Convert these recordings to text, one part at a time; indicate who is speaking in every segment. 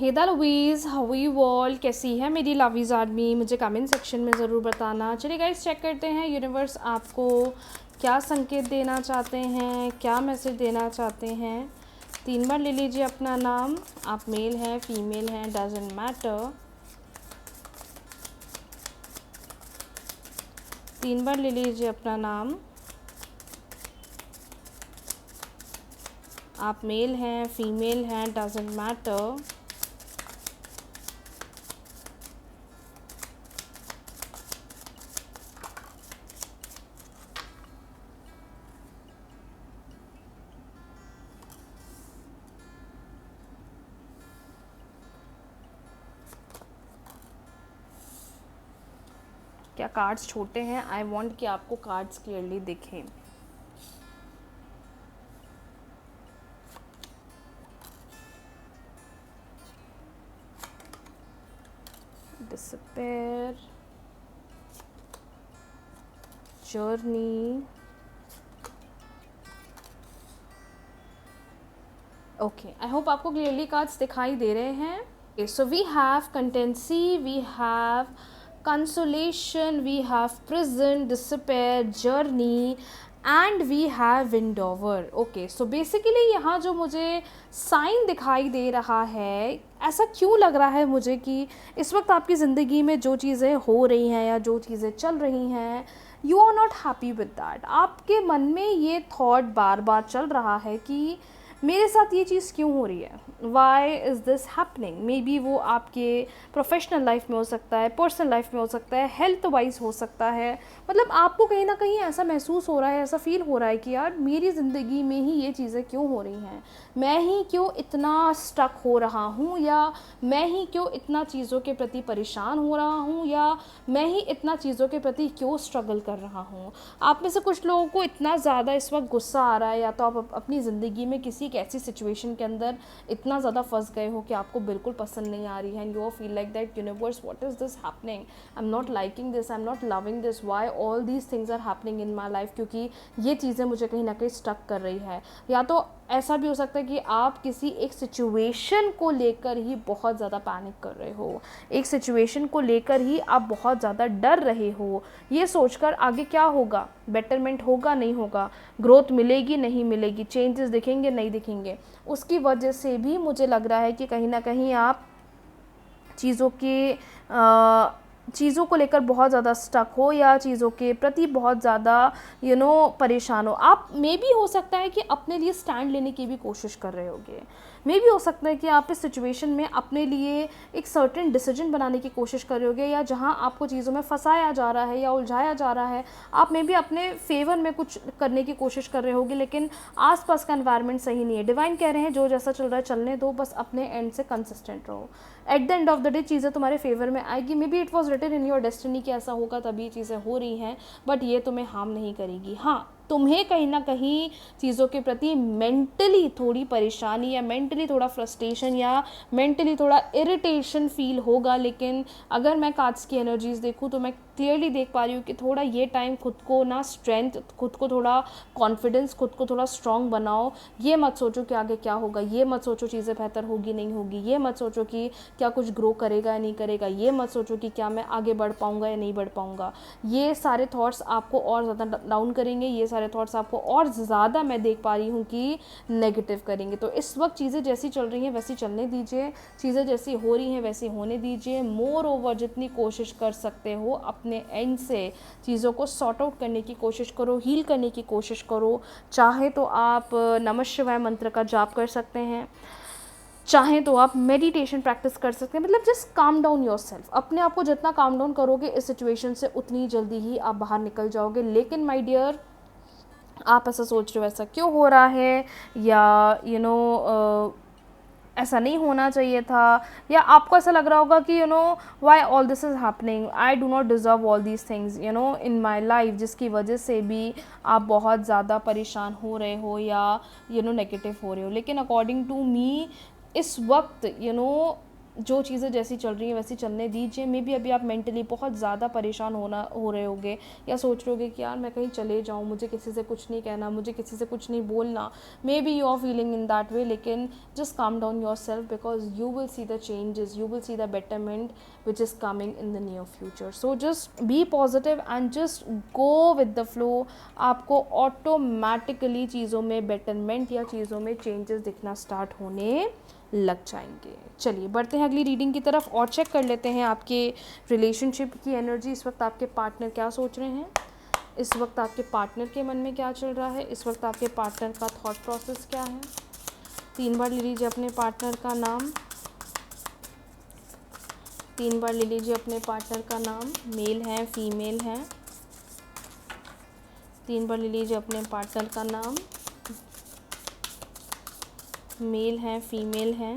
Speaker 1: हेदा लवीज़, how you all, कैसी है मेरी लवीज़ आर्मी, मुझे कमेंट सेक्शन में ज़रूर बताना। चलिए गाइस, चेक करते हैं यूनिवर्स आपको क्या संकेत देना चाहते हैं, क्या मैसेज देना चाहते हैं। 3 बार ले लीजिए अपना नाम, आप मेल हैं फीमेल हैं डजेंट मैटर। 3 बार ले लीजिए अपना नाम, आप मेल हैं फीमेल हैं डजेंट मैटर। क्या कार्ड्स छोटे हैं? आई वांट कि आपको कार्ड्स क्लियरली दिखें। Despair, journey, okay, I hope आपको क्लियरली कार्ड्स दिखाई दे रहे हैं। So we have constancy, we have consolation, we have prison, despair, journey and we have widower. Okay, so basically यहाँ जो मुझे साइन दिखाई दे रहा है, ऐसा क्यों लग रहा है मुझे कि इस वक्त आपकी ज़िंदगी में जो चीज़ें हो रही हैं या जो चीज़ें चल रही हैं, you are not happy with that. आपके मन में ये थॉट बार बार चल रहा है कि मेरे साथ ये चीज़ क्यों हो रही है, why is this happening. Maybe वो आपके प्रोफेशनल लाइफ में हो सकता है, पर्सनल लाइफ में हो सकता है, हेल्थ वाइज हो सकता है। मतलब आपको कहीं ना कहीं ऐसा महसूस हो रहा है, ऐसा फील हो रहा है कि यार मेरी ज़िंदगी में ही ये चीज़ें क्यों हो रही हैं, मैं ही क्यों इतना स्टक हो रहा हूँ, या मैं ही क्यों इतना चीज़ों के प्रति परेशान हो रहा हूँ, या मैं ही इतना चीज़ों के प्रति क्यों स्ट्रगल कर रहा हूँ। आप में से कुछ लोगों को इतना ज़्यादा इस वक्त गुस्सा आ रहा है, या तो आप अपनी ज़िंदगी में किसी एक ऐसी सिचुएशन के अंदर इतना ज़्यादा फंस गए हो कि आपको बिल्कुल पसंद नहीं आ रही है, and you feel like that universe what is this happening, I am not liking this, I am not loving this, why all these things are happening in my life, क्योंकि ये चीज़ें मुझे कहीं ना कहीं स्टक कर रही है। या तो ऐसा भी हो सकता है कि आप किसी एक सिचुएशन को लेकर ही बहुत ज़्यादा पैनिक कर रहे हो, एक सिचुएशन को लेकर ही आप बहुत ज़्यादा डर रहे हो, ये सोचकर आगे क्या होगा, बेटरमेंट होगा नहीं होगा, ग्रोथ मिलेगी नहीं मिलेगी, चेंजेस दिखेंगे नहीं दिखेंगे, उसकी वजह से भी मुझे लग रहा है कि कहीं ना कहीं आप चीज़ों को लेकर बहुत ज़्यादा स्टक हो, या चीज़ों के प्रति बहुत ज़्यादा परेशान हो। आप मे भी हो सकता है कि अपने लिए स्टैंड लेने की भी कोशिश कर रहे होगे, मे भी हो सकता है कि आप इस सिचुएशन में अपने लिए एक सर्टेन डिसीजन बनाने की कोशिश कर रहे होगे, या जहां आपको चीज़ों में फंसाया जा रहा है या उलझाया जा रहा है, आप मे भी अपने फेवर में कुछ करने की कोशिश कर रहे होगे, लेकिन आसपास का एनवायरनमेंट सही नहीं है। डिवाइन कह रहे हैं जो जैसा चल रहा है चलने दो, बस अपने एंड से कंसिस्टेंट रहो, at the end of the day चीज़ें तुम्हारे फेवर में आएगी। Maybe it was written in your destiny कि ऐसा होगा तभी चीज़ें हो रही हैं, बट ये तुम्हें हार्म नहीं करेगी। हाँ, तुम्हें कहीं ना कहीं चीज़ों के प्रति मेंटली थोड़ी परेशानी, या मेंटली थोड़ा फ्रस्ट्रेशन, या मेंटली थोड़ा इरिटेशन फील होगा, लेकिन अगर मैं कार्ड्स की एनर्जीज देखूँ तो मैं क्लियरली देख पा रही हूँ कि थोड़ा ये टाइम खुद को ना स्ट्रेंथ, खुद को थोड़ा कॉन्फिडेंस, खुद को थोड़ा स्ट्रॉन्ग बनाओ। ये मत सोचो कि आगे क्या होगा, ये मत सोचो चीज़ें बेहतर होगी नहीं होगी, ये मत सोचो कि क्या कुछ ग्रो करेगा या नहीं करेगा, ये मत सोचो कि क्या मैं आगे बढ़ पाऊँगा या नहीं बढ़ पाऊँगा। ये सारे थॉट्स आपको और ज़्यादा डाउन करेंगे, ये सारे थॉट्स आपको और ज़्यादा मैं देख पा रही हूँ कि नेगेटिव करेंगे। तो इस वक्त चीज़ें जैसी चल रही हैं वैसी चलने दीजिए, चीज़ें जैसी हो रही हैं वैसी होने दीजिए। मोर ओवर जितनी कोशिश कर सकते हो अपने एंड से चीज़ों को सॉर्ट आउट करने की कोशिश करो, हील करने की कोशिश करो। चाहे तो आप नमः शिवाय मंत्र का जाप कर सकते हैं, चाहें तो आप मेडिटेशन प्रैक्टिस कर सकते हैं। मतलब जस्ट काम डाउन योरसेल्फ, अपने आप को जितना काम डाउन करोगे इस सिचुएशन से उतनी जल्दी ही आप बाहर निकल जाओगे। लेकिन माय डियर, आप ऐसा सोच रहे हो ऐसा क्यों हो रहा है, या ऐसा नहीं होना चाहिए था, या आपको ऐसा लग रहा होगा कि why all this is happening, I do not deserve all these things in my life, जिसकी वजह से भी आप बहुत ज़्यादा परेशान हो रहे हो या नेगेटिव हो रहे हो। लेकिन अकॉर्डिंग टू मी इस वक्त जो चीज़ें जैसी चल रही हैं वैसी चलने दीजिए। मे बी अभी आप मेंटली बहुत ज़्यादा परेशान हो रहे होगे या सोच रहे होगे कि यार मैं कहीं चले जाऊँ, मुझे किसी से कुछ नहीं कहना, मुझे किसी से कुछ नहीं बोलना। Maybe you are feeling in that way, लेकिन just calm down yourself, because you will see the changes, you will see the betterment which is coming in the near future. So just be positive and just go with the flow. आपको automatically चीज़ों में betterment या चीज़ों में changes दिखना start होने लग जाएंगे। चलिए बढ़ते हैं अगली रीडिंग की तरफ और चेक कर लेते हैं आपके रिलेशनशिप की एनर्जी। इस वक्त आपके पार्टनर क्या सोच रहे हैं, इस वक्त आपके पार्टनर के मन में क्या चल रहा है, इस वक्त आपके पार्टनर का थॉट प्रोसेस क्या है। 3 बार ले लीजिए अपने पार्टनर का नाम, 3 बार ले लीजिए अपने पार्टनर का नाम, मेल है फीमेल है। 3 बार ले लीजिए अपने पार्टनर का नाम, मेल है फीमेल है।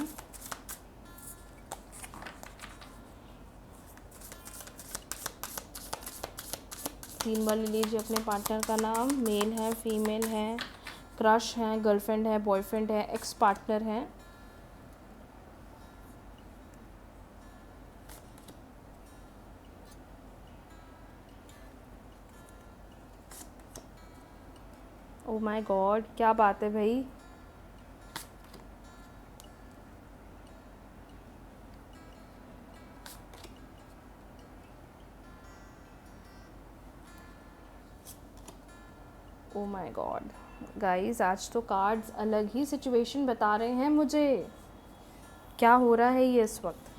Speaker 1: 3 बार ले लीजिए अपने पार्टनर का नाम, मेल है फीमेल है, क्रश है, गर्लफ्रेंड है, बॉयफ्रेंड है, एक्स पार्टनर है। ओ माय गॉड, क्या बात है भाई। ओ माय गॉड गाइस, आज तो कार्ड्स अलग ही सिचुएशन बता रहे हैं मुझे। क्या हो रहा है ये इस वक्त।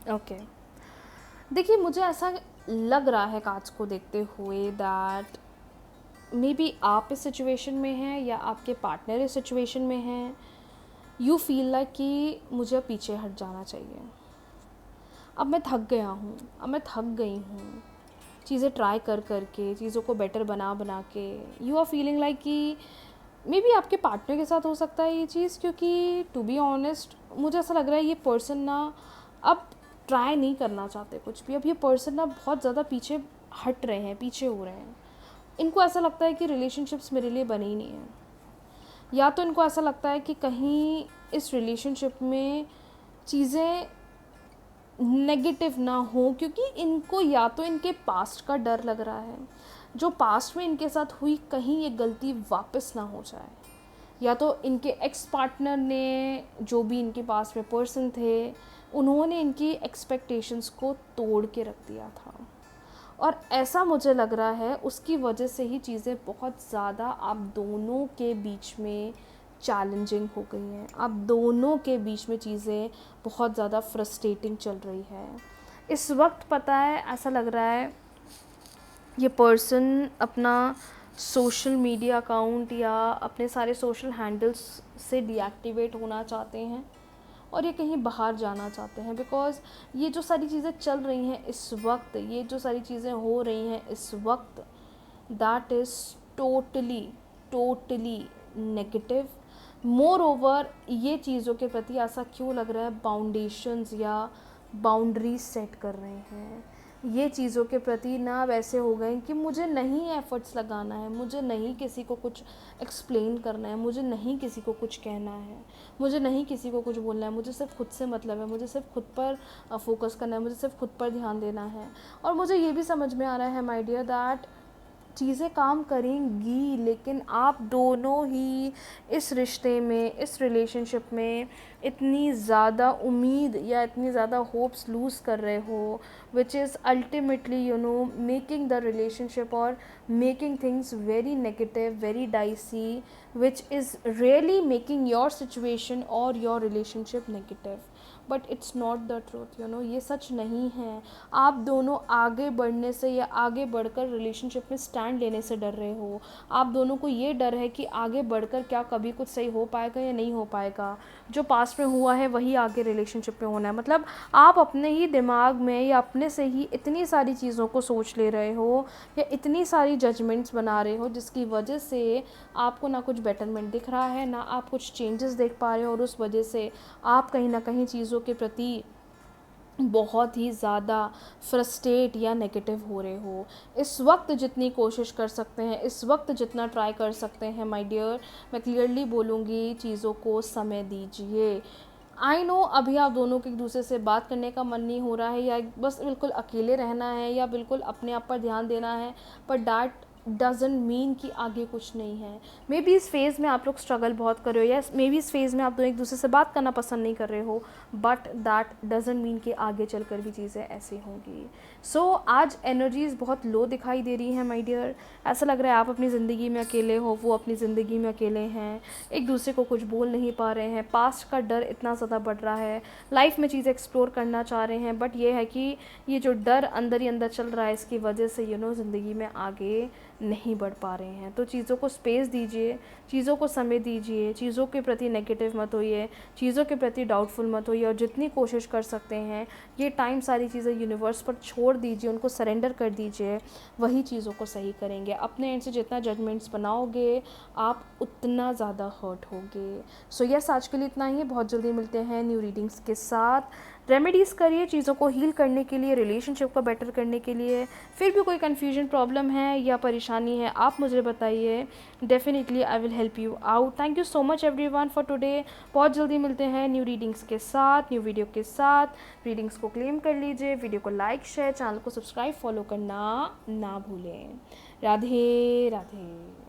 Speaker 1: ओके देखिए, मुझे ऐसा लग रहा है कार्ड्स को देखते हुए दैट मे बी आप इस सिचुएशन में हैं या आपके पार्टनर इस सिचुएशन में हैं। यू फील लाइक कि मुझे अब पीछे हट जाना चाहिए, अब मैं थक गया हूँ, अब मैं थक गई हूँ चीज़ें ट्राई कर के, चीज़ों को बेटर बना के। यू आर फीलिंग लाइक कि मे बी आपके पार्टनर के साथ हो सकता है ये चीज़, क्योंकि टू बी ऑनेस्ट मुझे ऐसा लग रहा है ये पर्सन ना अब ट्राई नहीं करना चाहते कुछ भी। अब ये पर्सन ना बहुत ज़्यादा पीछे हट रहे हैं, पीछे हो रहे हैं। इनको ऐसा लगता है कि रिलेशनशिप्स मेरे लिए बने ही नहीं है, या तो इनको ऐसा लगता है कि कहीं इस रिलेशनशिप में चीज़ें नेगेटिव ना हो, क्योंकि इनको या तो इनके पास्ट का डर लग रहा है, जो पास्ट में इनके साथ हुई कहीं ये गलती वापस ना हो जाए, या तो इनके एक्स पार्टनर ने, जो भी इनके पास में पर्सन थे, उन्होंने इनकी एक्सपेक्टेशंस को तोड़ के रख दिया था। और ऐसा मुझे लग रहा है उसकी वजह से ही चीज़ें बहुत ज़्यादा आप दोनों के बीच में चैलेंजिंग हो गई हैं। आप दोनों के बीच में चीज़ें बहुत ज़्यादा फ्रस्ट्रेटिंग चल रही है इस वक्त। पता है ऐसा लग रहा है ये पर्सन अपना सोशल मीडिया अकाउंट या अपने सारे सोशल हैंडल्स से डीएक्टिवेट होना चाहते हैं और ये कहीं बाहर जाना चाहते हैं, बिकॉज़ ये जो सारी चीज़ें चल रही हैं इस वक्त, ये जो सारी चीज़ें हो रही हैं इस वक्त, that is totally negative. More over ये चीज़ों के प्रति ऐसा क्यों लग रहा है, बाउंडेशंस या बाउंड्रीज सेट कर रहे हैं ये चीज़ों के प्रति ना वैसे हो गए कि मुझे नहीं एफ़र्ट्स लगाना है, मुझे नहीं किसी को कुछ एक्सप्लेन करना है, मुझे नहीं किसी को कुछ कहना है, मुझे नहीं किसी को कुछ बोलना है, मुझे सिर्फ खुद से मतलब है, मुझे सिर्फ खुद पर फोकस करना है, मुझे सिर्फ खुद पर ध्यान देना है। और मुझे ये भी समझ में आ रहा है माय डियर दैट चीज़ें काम करेंगी, लेकिन आप दोनों ही इस रिश्ते में, इस रिलेशनशिप में इतनी ज़्यादा उम्मीद या इतनी ज़्यादा होप्स लूज़ कर रहे हो, which is ultimately making the relationship और making things very negative, very dicey, which is really making your situation और your relationship negative. But it's not the truth, ये सच नहीं है। आप दोनों आगे बढ़ने से या आगे बढ़कर रिलेशनशिप में स्टैंड लेने से डर रहे हो। आप दोनों को ये डर है कि आगे बढ़कर क्या कभी कुछ सही हो पाएगा या नहीं हो पाएगा, जो पास्ट में हुआ है वही आगे रिलेशनशिप में होना है। मतलब आप अपने ही दिमाग में या अपने से ही इतनी सारी चीज़ों को सोच ले रहे हो या इतनी सारी जजमेंट्स बना रहे हो, जिसकी वजह से आपको ना कुछ बेटरमेंट दिख रहा है, ना आप कुछ चेंजेस देख पा रहे हो, और उस वजह से आप कहीं ना कहीं चीज़ों के प्रति बहुत ही ज़्यादा फ्रस्ट्रेट या नेगेटिव हो रहे हो, इस वक्त जितनी कोशिश कर सकते हैं, इस वक्त जितना ट्राई कर सकते हैं माय डियर, मैं क्लियरली बोलूँगी चीज़ों को समय दीजिए। आई नो अभी आप दोनों को एक दूसरे से बात करने का मन नहीं हो रहा है, या बस बिल्कुल अकेले रहना है, या बिल्कुल अपने आप पर ध्यान देना है, पर डैट डजेंट मीन कि आगे कुछ नहीं है। मे बी इस फेज़ में आप लोग स्ट्रगल बहुत कर रहे हो, या मे बी इस फेज़ में आप दोनों एक दूसरे से बात करना पसंद नहीं कर रहे हो, बट दैट डजेंट मीन कि आगे चलकर भी चीज़ें ऐसी होंगी। सो आज एनर्जीज़ बहुत लो दिखाई दे रही हैं माय डियर। ऐसा लग रहा है आप अपनी ज़िंदगी में अकेले हो, वो अपनी ज़िंदगी में अकेले हैं, एक दूसरे को कुछ बोल नहीं पा रहे हैं, पास्ट का डर इतना ज़्यादा बढ़ रहा है, लाइफ में चीज़ें एक्सप्लोर करना चाह रहे हैं, बट ये है कि ये जो डर अंदर ही अंदर चल रहा है, इसकी वजह से ज़िंदगी में आगे नहीं बढ़ पा रहे हैं। तो चीज़ों को स्पेस दीजिए, चीज़ों को समय दीजिए, चीज़ों के प्रति नेगेटिव मत होइए, चीज़ों के प्रति डाउटफुल मत होइए, और जितनी कोशिश कर सकते हैं ये टाइम सारी चीज़ें यूनिवर्स पर छोड़ दीजिए, उनको सरेंडर कर दीजिए, वही चीज़ों को सही करेंगे। अपने एंड से जितना जजमेंट्स बनाओगे आप उतना ज़्यादा हर्ट होगे। सो यस, आज के लिए इतना ही। बहुत जल्दी मिलते हैं न्यू रीडिंग्स के साथ। रेमेडीज़ करिए चीज़ों को हील करने के लिए, रिलेशनशिप को बेटर करने के लिए। फिर भी कोई कन्फ्यूजन, प्रॉब्लम है या परेशानी है, आप मुझे बताइए, definitely I will help you out. Thank you so much everyone for today. बहुत जल्दी मिलते हैं न्यू रीडिंग्स के साथ, न्यू वीडियो के साथ। रीडिंग्स को क्लेम कर लीजिए, वीडियो को लाइक, शेयर, चैनल को सब्सक्राइब, फॉलो करना ना भूलें। राधे राधे।